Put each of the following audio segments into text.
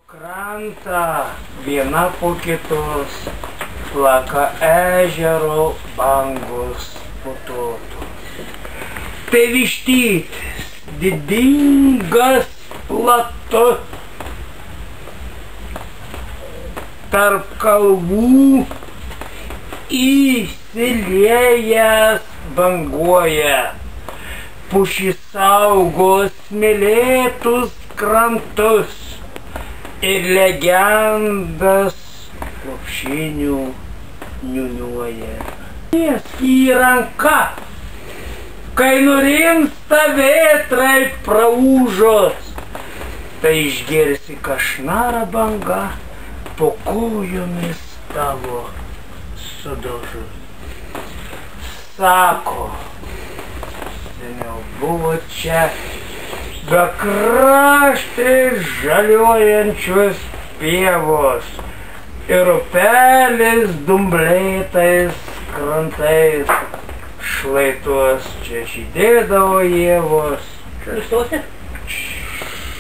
Krantą viena po kitos plaka ežero bangos putotos. Tai vištytis, didingas, platus, tarp kalvų įsiliejęs banguoja. Pušys saugo smėlėtus krantus ir legendas lopšinių niūniuoja. Miesk į ranką, kai nurimsta vėtrai praūžos, tai išgirsi kašnarą banga po kojomis tavo sudožus. Sako, seniau buvo čia bekraštės žaliuojančios pievos ir upelis dumblėtais krantais, šlaitos čia žydėdavo ievos.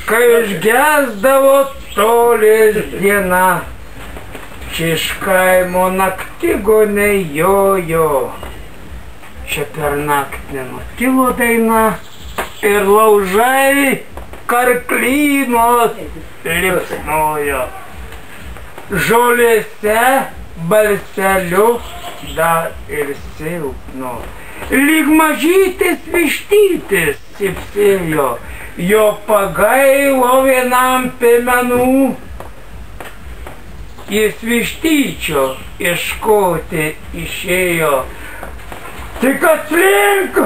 Kai išgesdavo tolės diena, čia iš kaimo naktigoniai jojo. Čia per naktį nenutilo daina ir laužai karklynos liepsnojo. Žolėse balseliu dar ir silpno. Lyg mažytis vištytis cypsėjo, jo pagailo vienam piemenų. Jis vištyčio ieškoti išėjo, tik aplink